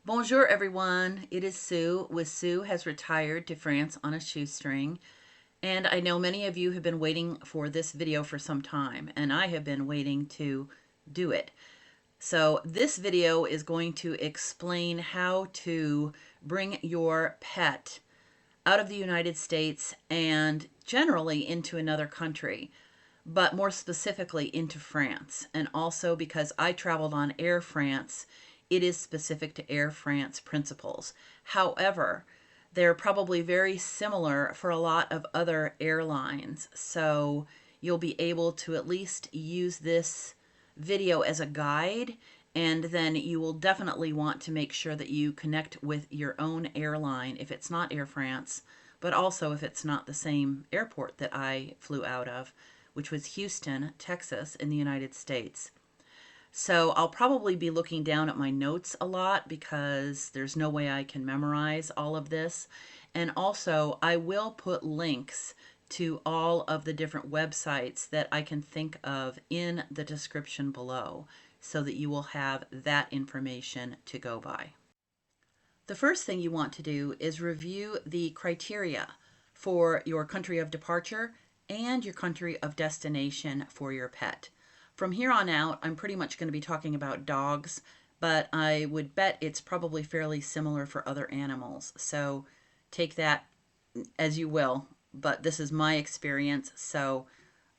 Bonjour everyone, it is Sue with Sue Has Retired to France on a Shoestring. And I know many of you have been waiting for this video for some time, and I have been waiting to do it. So this video is going to explain how to bring your pet out of the United States and generally into another country, but more specifically into France. And also because I traveled on Air France, it is specific to Air France principles. However, they're probably very similar for a lot of other airlines. So you'll be able to at least use this video as a guide, and then you will definitely want to make sure that you connect with your own airline if it's not Air France, but also if it's not the same airport that I flew out of, which was Houston, Texas, in the United States. So I'll probably be looking down at my notes a lot because there's no way I can memorize all of this. And also, I will put links to all of the different websites that I can think of in the description below so that you will have that information to go by. The first thing you want to do is review the criteria for your country of departure and your country of destination for your pet. From here on out, I'm pretty much going to be talking about dogs, but I would bet it's probably fairly similar for other animals. So take that as you will, but this is my experience, so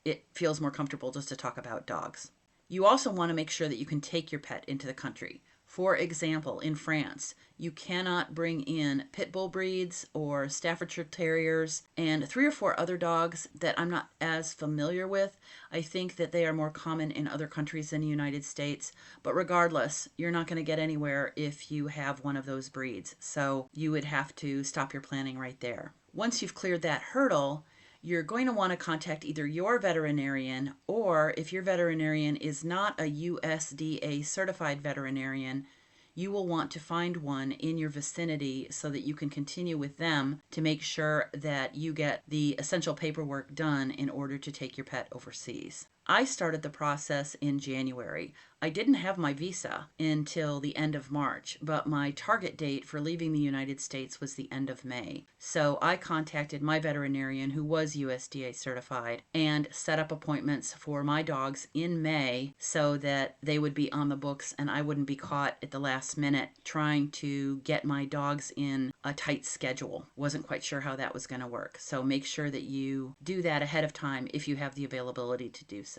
it feels more comfortable just to talk about dogs. You also want to make sure that you can take your pet into the country. For example, in France, you cannot bring in pit bull breeds or Staffordshire Terriers and 3 or 4 other dogs that I'm not as familiar with. I think that they are more common in other countries than the United States, but regardless, you're not going to get anywhere if you have one of those breeds. So you would have to stop your planning right there. Once you've cleared that hurdle, you're going to want to contact either your veterinarian, or if your veterinarian is not a USDA certified veterinarian, you will want to find one in your vicinity so that you can continue with them to make sure that you get the essential paperwork done in order to take your pet overseas. I started the process in January. I didn't have my visa until the end of March, but my target date for leaving the United States was the end of May. So I contacted my veterinarian, who was USDA certified, and set up appointments for my dogs in May so that they would be on the books and I wouldn't be caught at the last minute trying to get my dogs in a tight schedule. Wasn't quite sure how that was going to work. So make sure that you do that ahead of time if you have the availability to do so.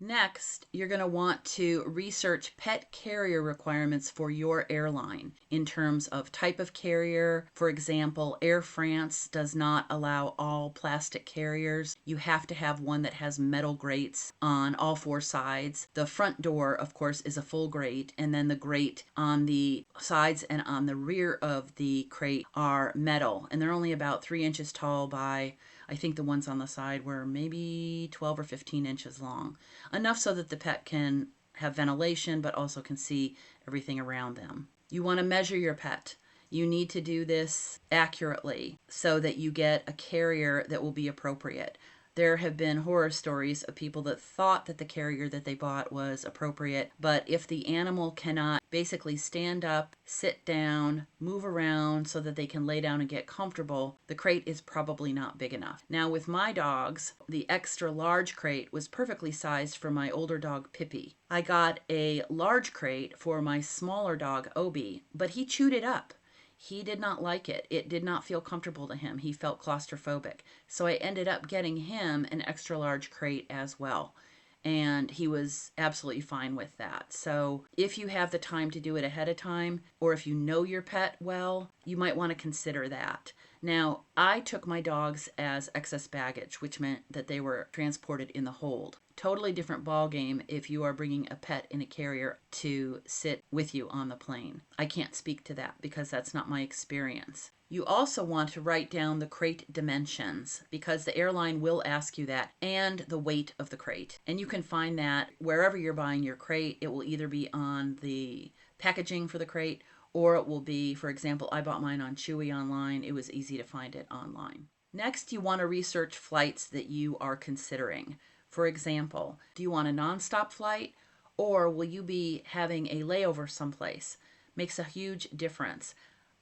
Next, you're going to want to research pet carrier requirements for your airline in terms of type of carrier. For example, Air France does not allow all plastic carriers. You have to have one that has metal grates on all 4 sides. The front door, of course, is a full grate, and then the grate on the sides and on the rear of the crate are metal, and they're only about 3 inches tall by, I think the ones on the side were maybe 12 or 15 inches long. Enough so that the pet can have ventilation, but also can see everything around them. You want to measure your pet. You need to do this accurately so that you get a carrier that will be appropriate. There have been horror stories of people that thought that the carrier that they bought was appropriate, but if the animal cannot basically stand up, sit down, move around so that they can lay down and get comfortable, the crate is probably not big enough. Now with my dogs, the extra large crate was perfectly sized for my older dog Pippi. I got a large crate for my smaller dog Obi, but he chewed it up. He did not like it. It did not feel comfortable to him. He felt claustrophobic. So I ended up getting him an extra large crate as well. And he was absolutely fine with that. So if you have the time to do it ahead of time, or if you know your pet well, you might want to consider that. Now, I took my dogs as excess baggage, which meant that they were transported in the hold. Totally different ball game if you are bringing a pet in a carrier to sit with you on the plane. I can't speak to that because that's not my experience. You also want to write down the crate dimensions because the airline will ask you that, and the weight of the crate. And you can find that wherever you're buying your crate. It will either be on the packaging for the crate, or it will be, for example, I bought mine on Chewy online. It was easy to find it online. Next, you want to research flights that you are considering. For example, do you want a nonstop flight, or will you be having a layover someplace? makes a huge difference.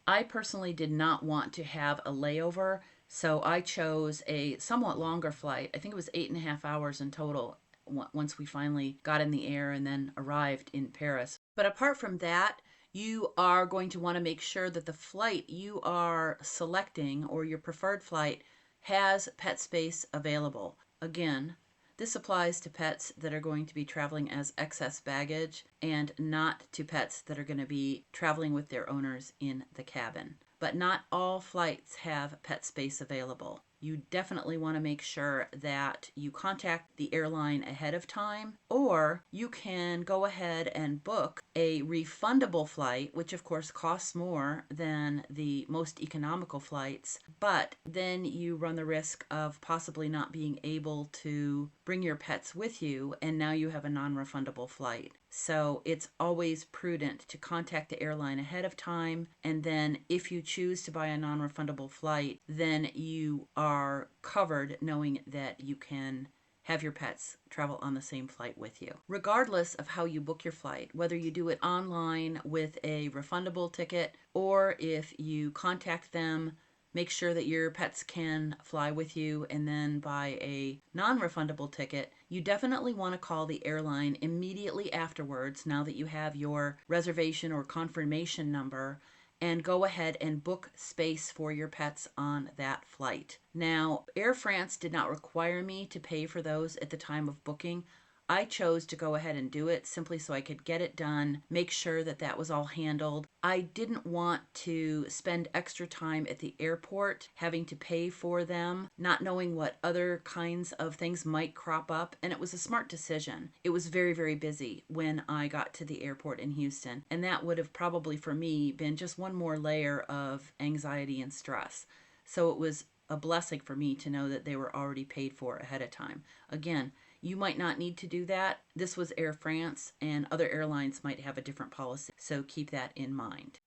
I personally did not want to have a layover, so I chose a somewhat longer flight. I think it was 8.5 hours in total once we finally got in the air and then arrived in Paris. But apart from that, you are going to want to make sure that the flight you are selecting or your preferred flight has pet space available. Again, this applies to pets that are going to be traveling as excess baggage and not to pets that are going to be traveling with their owners in the cabin. But not all flights have pet space available. You definitely want to make sure that you contact the airline ahead of time, or you can go ahead and book a refundable flight, which of course costs more than the most economical flights, but then you run the risk of possibly not being able to bring your pets with you, and now you have a non-refundable flight. So it's always prudent to contact the airline ahead of time, and then if you choose to buy a non-refundable flight, then you are covered knowing that you can have your pets travel on the same flight with you. Regardless of how you book your flight, whether you do it online with a refundable ticket or if you contact them, make sure that your pets can fly with you and then buy a non-refundable ticket, you definitely want to call the airline immediately afterwards, now that you have your reservation or confirmation number, and go ahead and book space for your pets on that flight. Now, Air France did not require me to pay for those at the time of booking. I chose to go ahead and do it simply so I could get it done, make sure that that was all handled. I didn't want to spend extra time at the airport having to pay for them, not knowing what other kinds of things might crop up, and it was a smart decision. It was very, very busy when I got to the airport in Houston, and that would have probably for me been just one more layer of anxiety and stress. So it was a blessing for me to know that they were already paid for ahead of time. Again, you might not need to do that. This was Air France, and other airlines might have a different policy, so keep that in mind.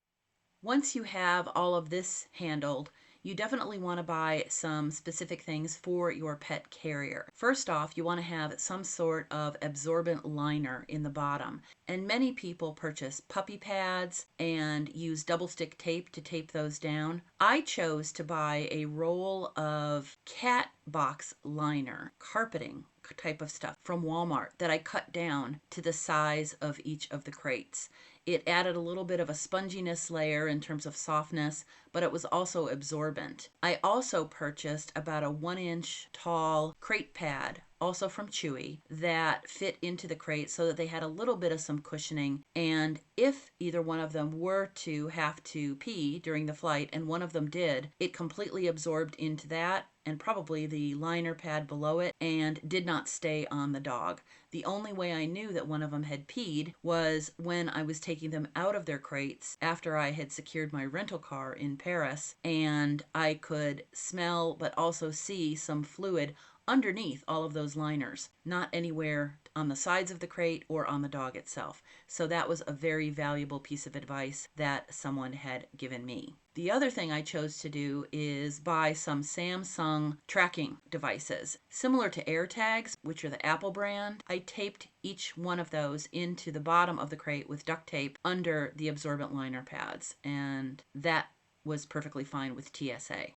Once you have all of this handled, you definitely want to buy some specific things for your pet carrier. First off, you want to have some sort of absorbent liner in the bottom. And many people purchase puppy pads and use double stick tape to tape those down. I chose to buy a roll of cat box liner, carpeting type of stuff from Walmart that I cut down to the size of each of the crates. It added a little bit of a sponginess layer in terms of softness, but it was also absorbent. I also purchased about a 1-inch tall crate pad, also from Chewy, that fit into the crate so that they had a little bit of some cushioning. And if either one of them were to have to pee during the flight, and one of them did, it completely absorbed into that and probably the liner pad below it and did not stay on the dog. The only way I knew that one of them had peed was when I was taking them out of their crates after I had secured my rental car in Paris, and I could smell but also see some fluid underneath all of those liners, not anywhere on the sides of the crate or on the dog itself. So that was a very valuable piece of advice that someone had given me. The other thing I chose to do is buy some Samsung tracking devices. Similar to AirTags, which are the Apple brand, I taped each one of those into the bottom of the crate with duct tape under the absorbent liner pads, and that was perfectly fine with TSA.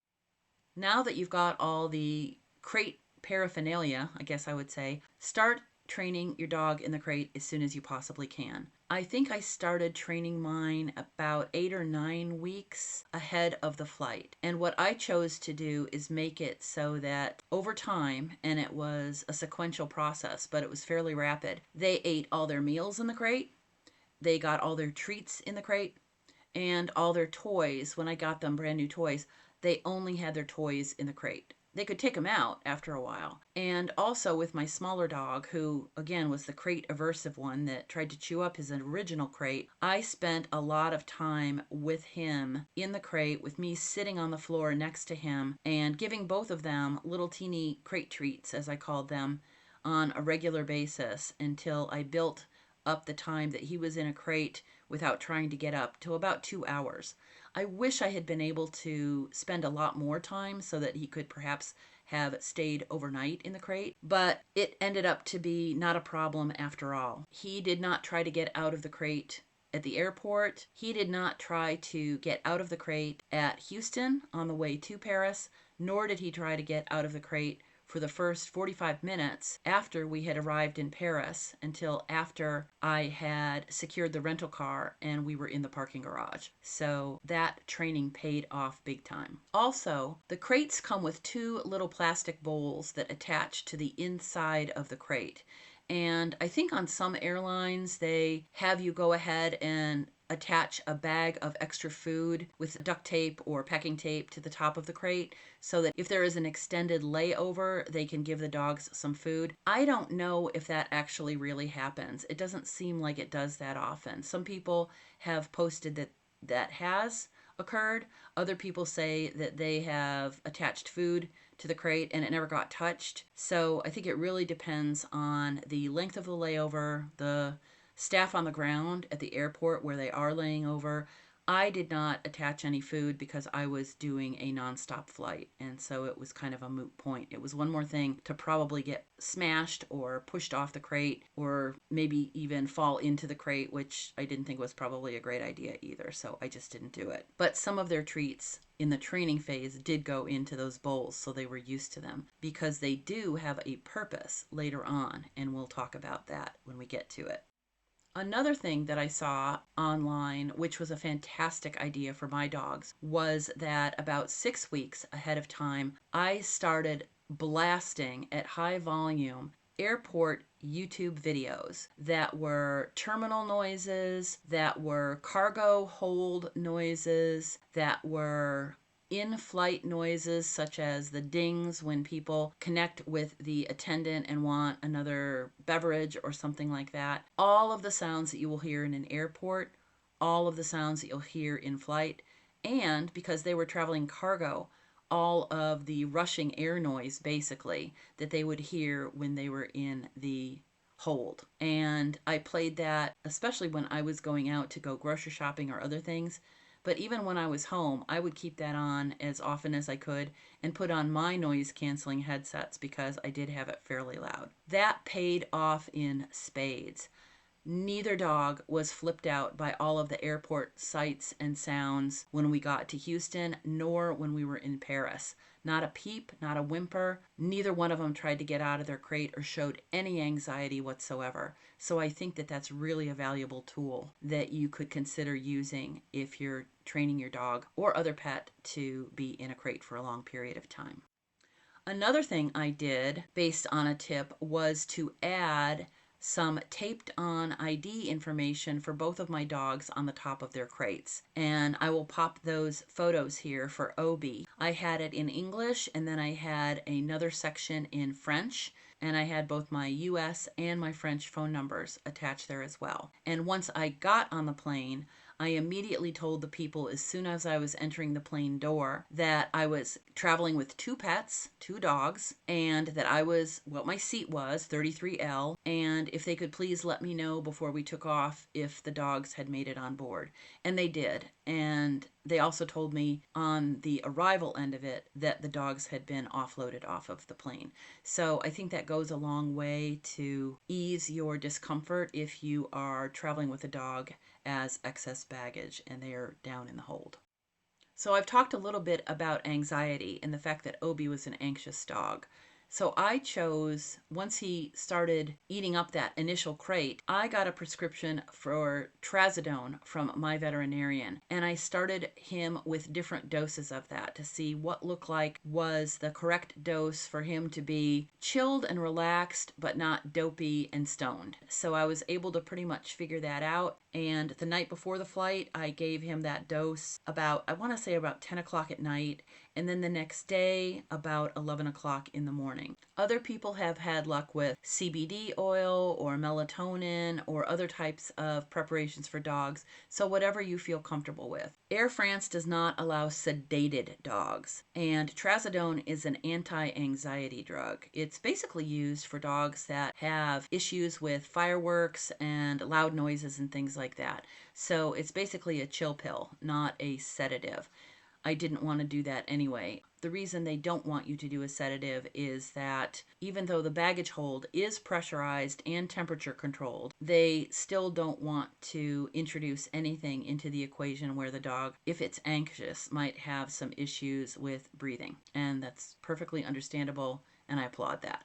Now that you've got all the crate paraphernalia, I guess I would say, start training your dog in the crate as soon as you possibly can. I think I started training mine about 8 or 9 weeks ahead of the flight. And what I chose to do is make it so that over time, and it was a sequential process, but it was fairly rapid, they ate all their meals in the crate, they got all their treats in the crate, and all their toys. When I got them brand new toys, they only had their toys in the crate. They could take them out after a while. And also with my smaller dog, who again was the crate aversive one that tried to chew up his original crate, I spent a lot of time with him in the crate, with me sitting on the floor next to him and giving both of them little teeny crate treats, as I called them, on a regular basis until I built up the time that he was in a crate without trying to get up to about 2 hours. I wish I had been able to spend a lot more time so that he could perhaps have stayed overnight in the crate, but it ended up to be not a problem after all. He did not try to get out of the crate at the airport. He did not try to get out of the crate at Houston on the way to Paris, nor did he try to get out of the crate for the first 45 minutes after we had arrived in Paris until after I had secured the rental car and we were in the parking garage. So that training paid off big time. Also, the crates come with two little plastic bowls that attach to the inside of the crate. And I think on some airlines, they have you go ahead and attach a bag of extra food with duct tape or packing tape to the top of the crate so that if there is an extended layover, they can give the dogs some food. I don't know if that actually really happens. It doesn't seem like it does that often. Some people have posted that that has occurred. Other people say that they have attached food to the crate and it never got touched. So I think it really depends on the length of the layover, the staff on the ground at the airport where they are laying over. I did not attach any food because I was doing a nonstop flight, and so it was kind of a moot point. It was one more thing to probably get smashed or pushed off the crate or maybe even fall into the crate, which I didn't think was probably a great idea either, so I just didn't do it. But some of their treats in the training phase did go into those bowls, so they were used to them because they do have a purpose later on, and we'll talk about that when we get to it. Another thing that I saw online, which was a fantastic idea for my dogs, was that about 6 weeks ahead of time, I started blasting at high volume airport YouTube videos that were terminal noises, that were cargo hold noises, that were in-flight noises such as the dings when people connect with the attendant and want another beverage or something like that. All of the sounds that you will hear in an airport, all of the sounds that you'll hear in flight, and because they were traveling cargo, all of the rushing air noise basically that they would hear when they were in the hold. And I played that especially when I was going out to go grocery shopping or other things. But even when I was home, I would keep that on as often as I could and put on my noise canceling headsets because I did have it fairly loud. That paid off in spades. Neither dog was flipped out by all of the airport sights and sounds when we got to Houston, nor when we were in Paris. Not a peep, not a whimper. Neither one of them tried to get out of their crate or showed any anxiety whatsoever. So I think that that's really a valuable tool that you could consider using if you're training your dog or other pet to be in a crate for a long period of time. Another thing I did based on a tip was to add some taped on ID information for both of my dogs on the top of their crates. And I will pop those photos here for Obi. I had it in English and then I had another section in French, and I had both my US and my French phone numbers attached there as well. And once I got on the plane, I immediately told the people as soon as I was entering the plane door that I was traveling with two pets, two dogs, and that I was what my seat was, 33L, and if they could please let me know before we took off if the dogs had made it on board. And they did. And they also told me on the arrival end of it that the dogs had been offloaded off of the plane. So I think that goes a long way to ease your discomfort if you are traveling with a dog as excess baggage and they are down in the hold. So I've talked a little bit about anxiety and the fact that Obi was an anxious dog. So I chose, once he started eating up that initial crate, I got a prescription for trazodone from my veterinarian, and I started him with different doses of that to see what looked like was the correct dose for him to be chilled and relaxed, but not dopey and stoned. So I was able to pretty much figure that out, and the night before the flight, I gave him that dose about, I want to say about 10 o'clock at night, and then the next day about 11 o'clock in the morning. Other people have had luck with CBD oil or melatonin or other types of preparations for dogs, so whatever you feel comfortable with. Air France does not allow sedated dogs, and trazodone is an anti-anxiety drug. It's basically used for dogs that have issues with fireworks and loud noises and things like that. So it's basically a chill pill, not a sedative. I didn't want to do that anyway. The reason they don't want you to do a sedative is that even though the baggage hold is pressurized and temperature controlled, they still don't want to introduce anything into the equation where the dog, if it's anxious, might have some issues with breathing. And that's perfectly understandable, and I applaud that.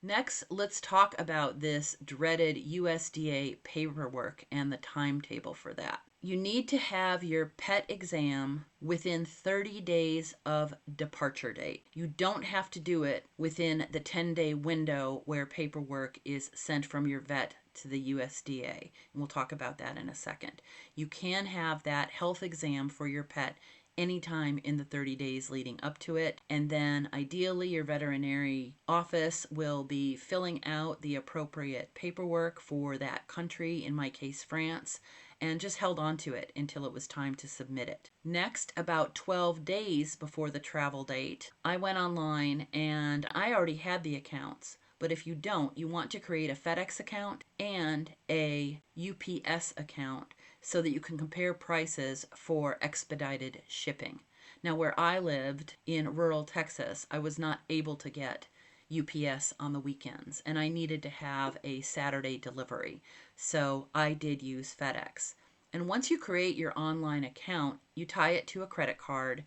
Next, let's talk about this dreaded USDA paperwork and the timetable for that. You need to have your pet exam within 30 days of departure date. You don't have to do it within the 10-day window where paperwork is sent from your vet to the USDA. And we'll talk about that in a second. You can have that health exam for your pet anytime in the 30 days leading up to it. And then ideally your veterinary office will be filling out the appropriate paperwork for that country, in my case France, and just held on to it until it was time to submit it. Next, about 12 days before the travel date, I went online and I already had the accounts. But if you don't, you want to create a FedEx account and a UPS account so that you can compare prices for expedited shipping. Now, where I lived in rural Texas, I was not able to get UPS on the weekends, and I needed to have a Saturday delivery. So I did use FedEx. And once you create your online account, you tie it to a credit card,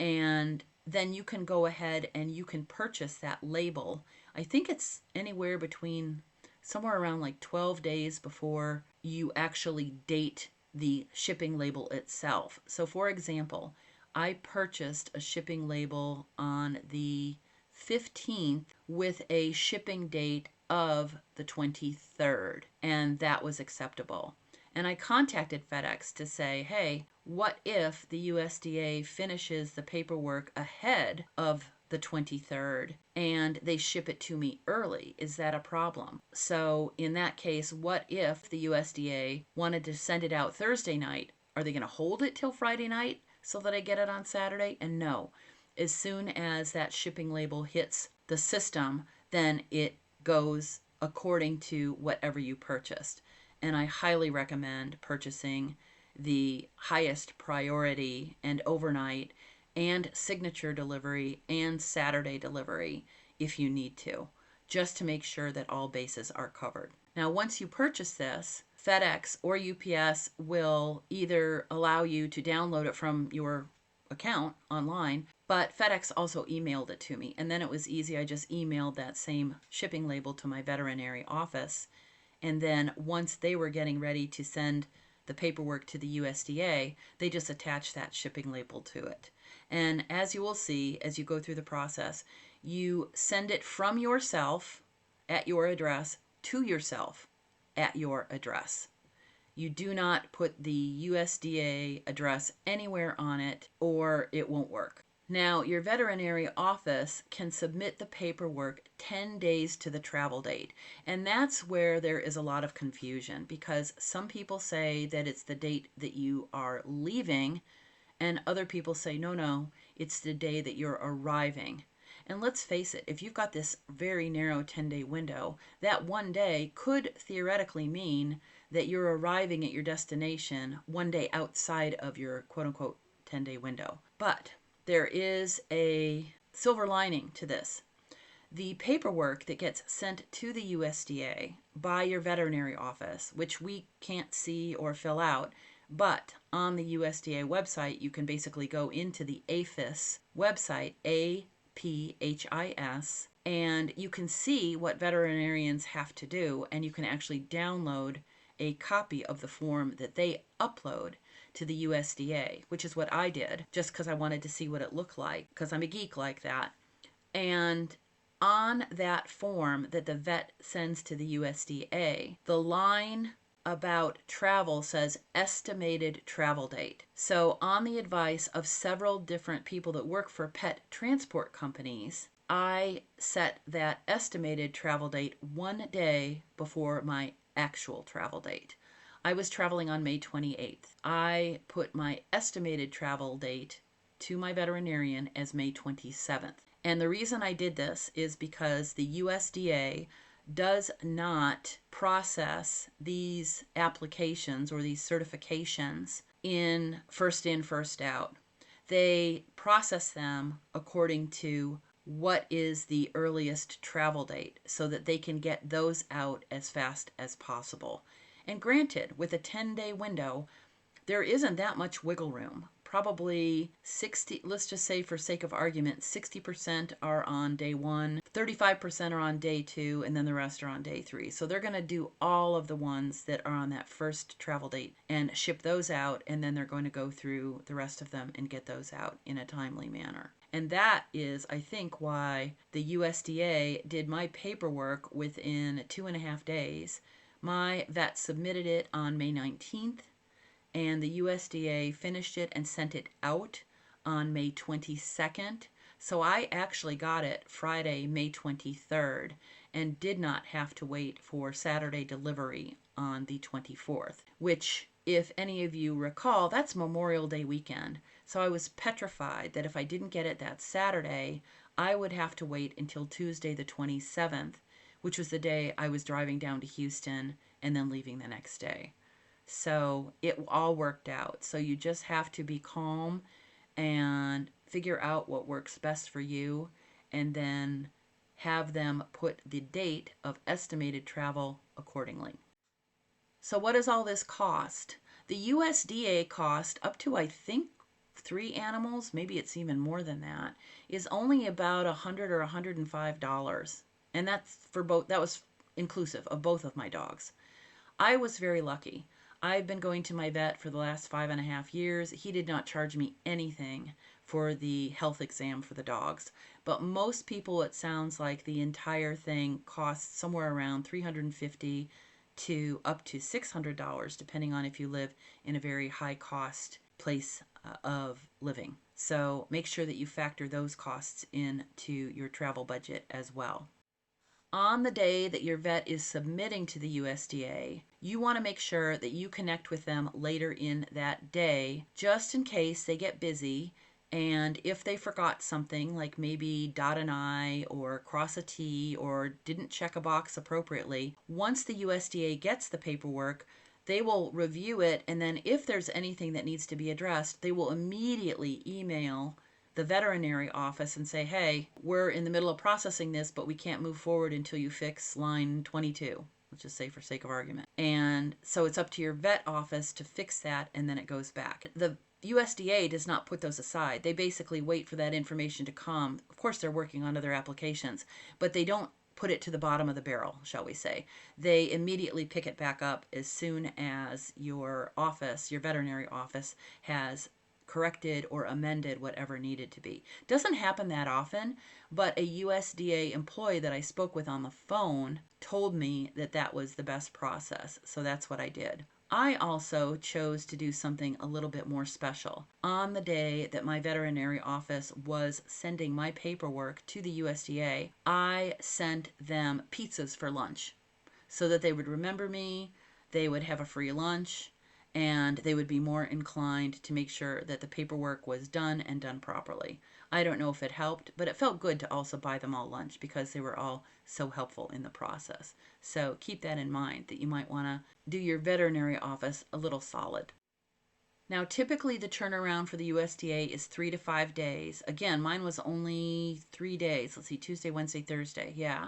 and then you can go ahead and you can purchase that label. I think it's anywhere between somewhere around like 12 days before you actually date the shipping label itself. So for example, I purchased a shipping label on the 15th with a shipping date of the 23rd, and that was acceptable. And I contacted FedEx to say, hey, what if the USDA finishes the paperwork ahead of the 23rd and they ship it to me early? Is that a problem? So in that case, what if the USDA wanted to send it out Thursday night? Are they going to hold it till Friday night so that I get it on Saturday? And no, as soon as that shipping label hits the system, then it goes according to whatever you purchased. And I highly recommend purchasing the highest priority and overnight and signature delivery and Saturday delivery if you need to, just to make sure that all bases are covered. Now, once you purchase this, FedEx or UPS will either allow you to download it from your account online, but FedEx also emailed it to me. And then it was easy. I just emailed that same shipping label to my veterinary office. And then once they were getting ready to send the paperwork to the USDA, they just attached that shipping label to it. And as you will see, as you go through the process, you send it from yourself at your address to yourself at your address. You do not put the USDA address anywhere on it or it won't work. Now, your veterinary office can submit the paperwork 10 days to the travel date. And that's where there is a lot of confusion, because some people say that it's the date that you are leaving, and other people say, no, it's the day that you're arriving. And let's face it, if you've got this very narrow 10-day window, that one day could theoretically mean that you're arriving at your destination one day outside of your quote-unquote 10-day window. But there is a silver lining to this. The paperwork that gets sent to the USDA by your veterinary office, which we can't see or fill out, but on the USDA website, you can basically go into the APHIS website, APHIS, and you can see what veterinarians have to do, and you can actually download a copy of the form that they upload to the USDA, which is what I did, just because I wanted to see what it looked like, because I'm a geek like that. And on that form that the vet sends to the USDA, the line about travel says estimated travel date. So on the advice of several different people that work for pet transport companies, I set that estimated travel date one day before my actual travel date. I was traveling on May 28th. I put my estimated travel date to my veterinarian as May 27th. And the reason I did this is because the USDA does not process these applications or these certifications in, first out. They process them according to what is the earliest travel date so that they can get those out as fast as possible. And granted, with a 10-day window, there isn't that much wiggle room. Probably 60, let's just say for sake of argument, 60% are on day one, 35% are on day two, and then the rest are on day three. So they're going to do all of the ones that are on that first travel date and ship those out, and then they're going to go through the rest of them and get those out in a timely manner. And that is, I think, why the USDA did my paperwork within 2.5 days. My vet submitted it on May 19th, and the USDA finished it and sent it out on May 22nd. So I actually got it Friday, May 23rd, and did not have to wait for Saturday delivery on the 24th, which, if any of you recall, that's Memorial Day weekend. So I was petrified that if I didn't get it that Saturday, I would have to wait until Tuesday the 27th, which was the day I was driving down to Houston and then leaving the next day. So it all worked out. So you just have to be calm and figure out what works best for you, and then have them put the date of estimated travel accordingly. So what does all this cost? The USDA cost up to, I think, 3 animals, maybe it's even more than that, is only about $100 or $105. And that's for both, that was inclusive of both of my dogs. I was very lucky. I've been going to my vet for the last 5.5 years. He did not charge me anything for the health exam for the dogs. But most people, it sounds like the entire thing costs somewhere around $350 to up to $600, depending on if you live in a very high cost place of living. So make sure that you factor those costs into your travel budget as well. On the day that your vet is submitting to the USDA, you want to make sure that you connect with them later in that day, just in case they get busy, and if they forgot something, like maybe dot an I or cross a T or didn't check a box appropriately, once the USDA gets the paperwork, they will review it, and then if there's anything that needs to be addressed, they will immediately email the veterinary office and say, hey, we're in the middle of processing this, but we can't move forward until you fix line 22. Let's just say for sake of argument. And so it's up to your vet office to fix that, and then it goes back. The USDA does not put those aside. They basically wait for that information to come. Of course, they're working on other applications, but they don't put it to the bottom of the barrel, shall we say. They immediately pick it back up as soon as your office, your veterinary office, has corrected or amended whatever needed to be. Doesn't happen that often, but a USDA employee that I spoke with on the phone told me that that was the best process, so that's what I did. I also chose to do something a little bit more special. On the day that my veterinary office was sending my paperwork to the USDA, I sent them pizzas for lunch so that they would remember me, they would have a free lunch, and they would be more inclined to make sure that the paperwork was done and done properly. I don't know if it helped, but it felt good to also buy them all lunch because they were all so helpful in the process. So keep that in mind, that you might want to do your veterinary office a little solid. Now, typically the turnaround for the USDA is 3 to 5 days. Again, mine was only 3 days. Let's see, Tuesday, Wednesday, Thursday. Yeah.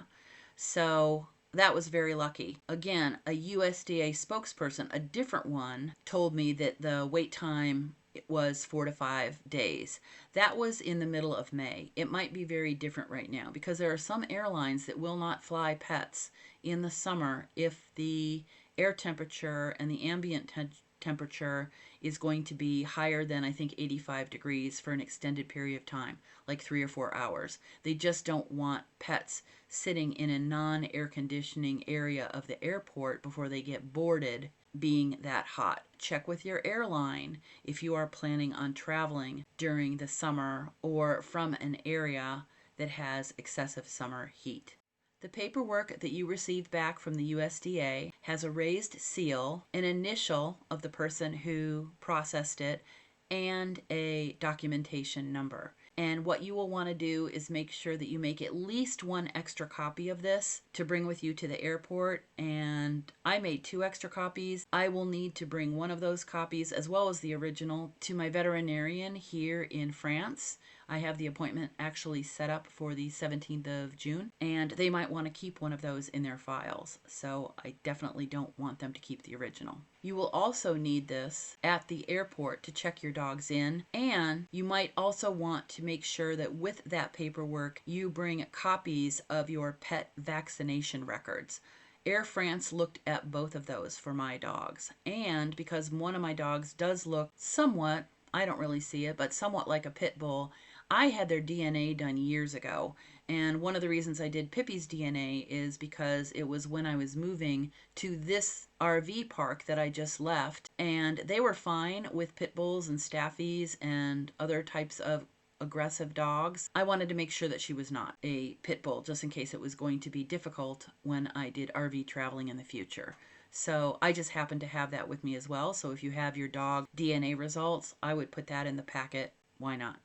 So that was very lucky. Again, a USDA spokesperson, a different one, told me that the wait time was 4 to 5 days. That was in the middle of May. It might be very different right now because there are some airlines that will not fly pets in the summer if the air temperature and the ambient temperature is going to be higher than, I think, 85 degrees for an extended period of time, like 3 or 4 hours. They just don't want pets sitting in a non-air conditioning area of the airport before they get boarded being that hot. Check with your airline if you are planning on traveling during the summer or from an area that has excessive summer heat. The paperwork that you receive back from the USDA has a raised seal, an initial of the person who processed it, and a documentation number. And what you will want to do is make sure that you make at least one extra copy of this to bring with you to the airport. And I made 2 extra copies. I will need to bring one of those copies, as well as the original, to my veterinarian here in France. I have the appointment actually set up for the 17th of June, and they might want to keep one of those in their files. So I definitely don't want them to keep the original. You will also need this at the airport to check your dogs in, and you might also want to make sure that with that paperwork you bring copies of your pet vaccination records. Air France looked at both of those for my dogs, and because one of my dogs does look somewhat, I don't really see it, but somewhat like a pit bull, I had their DNA done years ago. And one of the reasons I did Pippi's DNA is because it was when I was moving to this RV park that I just left, and they were fine with pit bulls and staffies and other types of aggressive dogs. I wanted to make sure that she was not a pit bull, just in case it was going to be difficult when I did RV traveling in the future. So I just happened to have that with me as well. So if you have your dog DNA results, I would put that in the packet. Why not?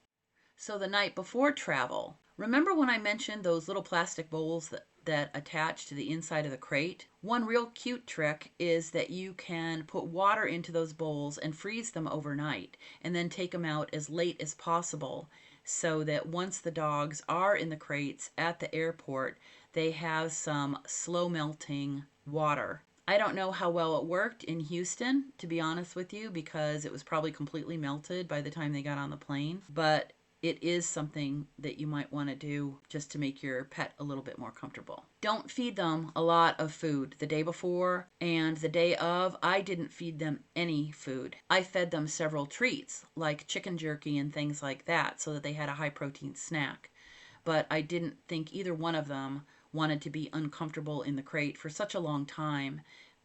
So the night before travel, remember when I mentioned those little plastic bowls that attach to the inside of the crate? One real cute trick is that you can put water into those bowls and freeze them overnight, and then take them out as late as possible, so that once the dogs are in the crates at the airport, they have some slow melting water. I don't know how well it worked in Houston, to be honest with you, because it was probably completely melted by the time they got on the plane. But it is something that you might want to do just to make your pet a little bit more comfortable. Don't feed them a lot of food the day before and the day of. I didn't feed them any food. I fed them several treats like chicken jerky and things like that so that they had a high protein snack. But I didn't think either one of them wanted to be uncomfortable in the crate for such a long time,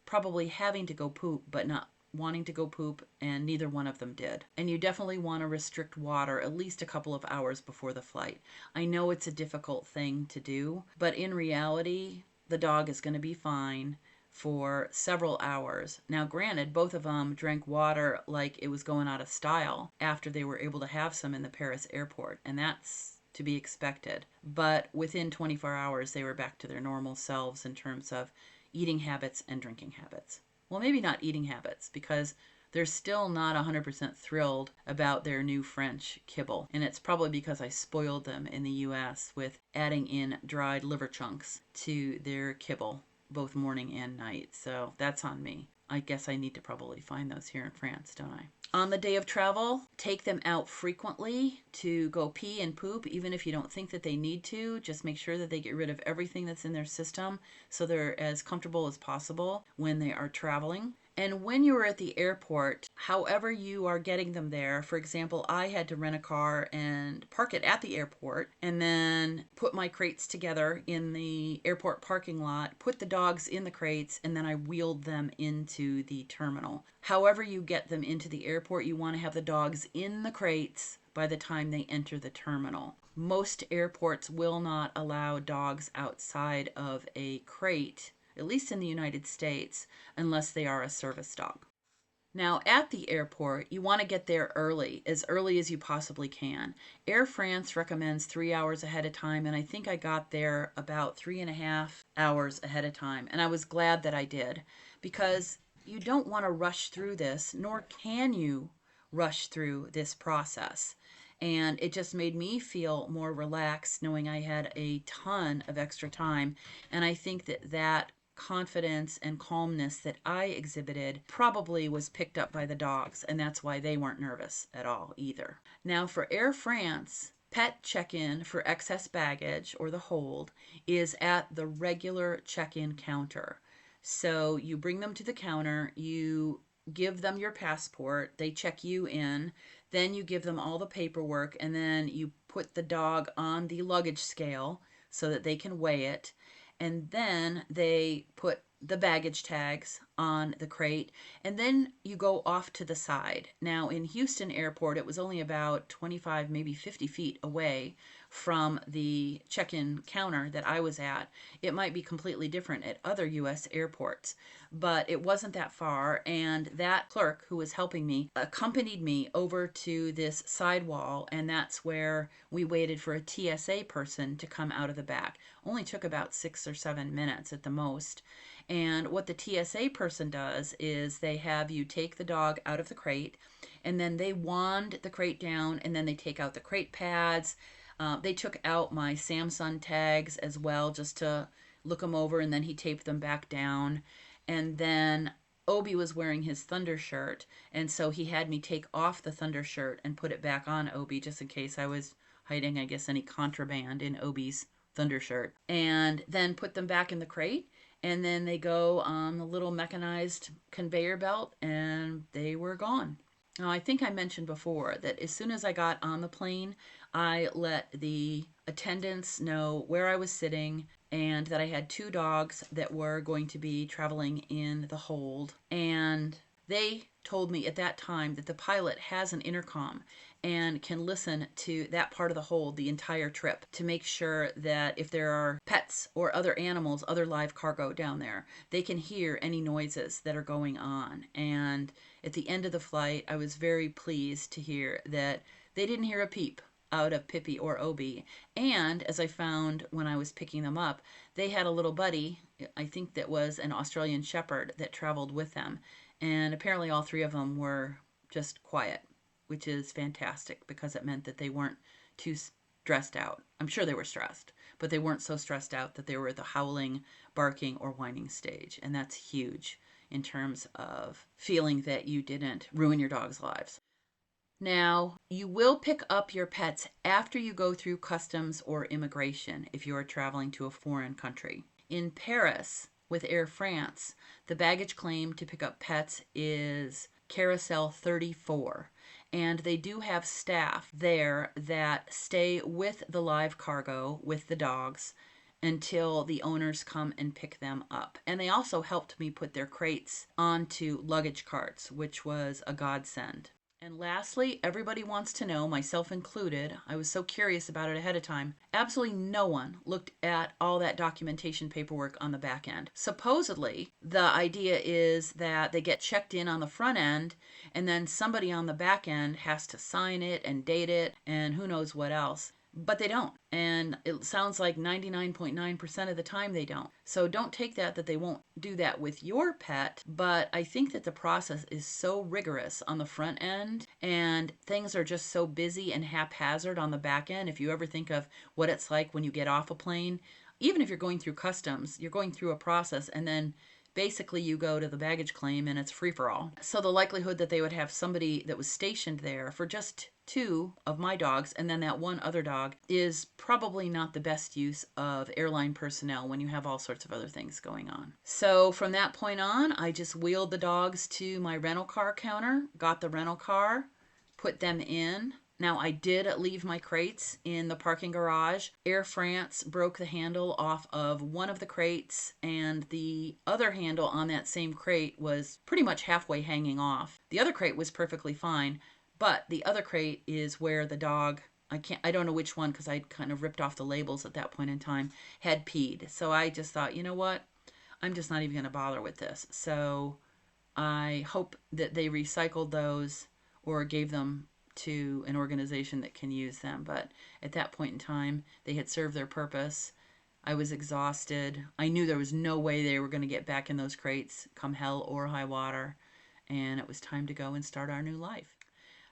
probably having to go poop but not wanting to go poop, and neither one of them did. And you definitely want to restrict water at least a couple of hours before the flight. I know it's a difficult thing to do, but in reality, the dog is going to be fine for several hours. Now, granted, both of them drank water like it was going out of style after they were able to have some in the Paris airport, and that's to be expected. But within 24 hours, they were back to their normal selves in terms of eating habits and drinking habits. Well, maybe not eating habits, because they're still not 100% thrilled about their new French kibble. And it's probably because I spoiled them in the US with adding in dried liver chunks to their kibble, both morning and night. So that's on me. I guess I need to probably find those here in France, don't I? On the day of travel, take them out frequently to go pee and poop, even if you don't think that they need to. Just make sure that they get rid of everything that's in their system so they're as comfortable as possible when they are traveling. And when you are at the airport, however you are getting them there, for example, I had to rent a car and park it at the airport and then put my crates together in the airport parking lot, put the dogs in the crates, and then I wheeled them into the terminal. However you get them into the airport, you want to have the dogs in the crates by the time they enter the terminal. Most airports will not allow dogs outside of a crate, at least in the United States, unless they are a service dog. Now, at the airport, you want to get there early as you possibly can. Air France recommends 3 hours ahead of time, and I think I got there about 3.5 hours ahead of time. And I was glad that I did, because you don't want to rush through this, nor can you rush through this process. And it just made me feel more relaxed knowing I had a ton of extra time. And I think that confidence and calmness that I exhibited probably was picked up by the dogs, and that's why they weren't nervous at all either. Now, for Air France, pet check-in for excess baggage or the hold is at the regular check-in counter. So you bring them to the counter, you give them your passport, they check you in, then you give them all the paperwork, and then you put the dog on the luggage scale so that they can weigh it. And then they put the baggage tags on the crate, and then you go off to the side. Now, in Houston Airport, it was only about 25, maybe 50 feet away from the check-in counter that I was at. It might be completely different at other U.S. airports, but it wasn't that far, and that clerk who was helping me accompanied me over to this sidewall, and that's where we waited for a TSA person to come out of the back. Only took about 6 or 7 minutes at the most. And what the TSA person does is they have you take the dog out of the crate, and then they wand the crate down, and then they take out the crate pads. They took out my Samsung tags as well, just to look them over, and then he taped them back down. And then Obi was wearing his Thunder shirt, and so he had me take off the Thunder shirt and put it back on Obi, just in case I was hiding, I guess, any contraband in Obi's Thunder shirt, and then put them back in the crate. And then they go on the little mechanized conveyor belt, and they were gone. Now, I think I mentioned before that as soon as I got on the plane, I let the attendants know where I was sitting and that I had 2 dogs that were going to be traveling in the hold. And they told me at that time that the pilot has an intercom and can listen to that part of the hold the entire trip to make sure that if there are pets or other animals, other live cargo down there, they can hear any noises that are going on. And at the end of the flight, I was very pleased to hear that they didn't hear a peep out of Pippi or Obi. And as I found when I was picking them up, they had a little buddy, I think that was an Australian Shepherd, that traveled with them. And apparently all 3 of them were just quiet, which is fantastic because it meant that they weren't too stressed out. I'm sure they were stressed, but they weren't so stressed out that they were at the howling, barking, or whining stage. And that's huge in terms of feeling that you didn't ruin your dog's lives. Now, you will pick up your pets after you go through customs or immigration if you are traveling to a foreign country. In Paris, with Air France, the baggage claim to pick up pets is Carousel 34. And they do have staff there that stay with the live cargo, with the dogs, until the owners come and pick them up. And they also helped me put their crates onto luggage carts, which was a godsend. And lastly, everybody wants to know, myself included, I was so curious about it ahead of time, absolutely no one looked at all that documentation paperwork on the back end. Supposedly, the idea is that they get checked in on the front end, and then somebody on the back end has to sign it and date it, and who knows what else. But they don't. And it sounds like 99.9% of the time they don't. So don't take that they won't do that with your pet. But I think that the process is so rigorous on the front end, and things are just so busy and haphazard on the back end. If you ever think of what it's like when you get off a plane, even if you're going through customs, you're going through a process, and then basically you go to the baggage claim and it's free for all. So the likelihood that they would have somebody that was stationed there for just 2 of my dogs and then that 1 other dog is probably not the best use of airline personnel when you have all sorts of other things going on. So from that point on, I just wheeled the dogs to my rental car counter, got the rental car, put them in. Now, I did leave my crates in the parking garage. Air France broke the handle off of one of the crates, and the other handle on that same crate was pretty much halfway hanging off. The other crate was perfectly fine, but the other crate is where the dog, I don't know which one because I'd kind of ripped off the labels at that point in time, had peed. So I just thought, you know what? I'm just not even going to bother with this. So I hope that they recycled those or gave them to an organization that can use them. But at that point in time, they had served their purpose. I was exhausted. I knew there was no way they were going to get back in those crates come hell or high water. And it was time to go and start our new life.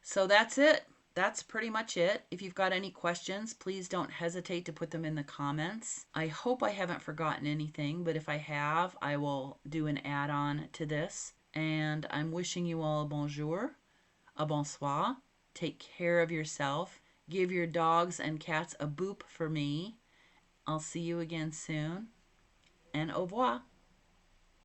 So that's it. That's pretty much it. If you've got any questions, please don't hesitate to put them in the comments. I hope I haven't forgotten anything, but if I have, I will do an add-on to this. And I'm wishing you all a bonjour, a bonsoir. Take care of yourself. Give your dogs and cats a boop for me. I'll see you again soon. And au revoir.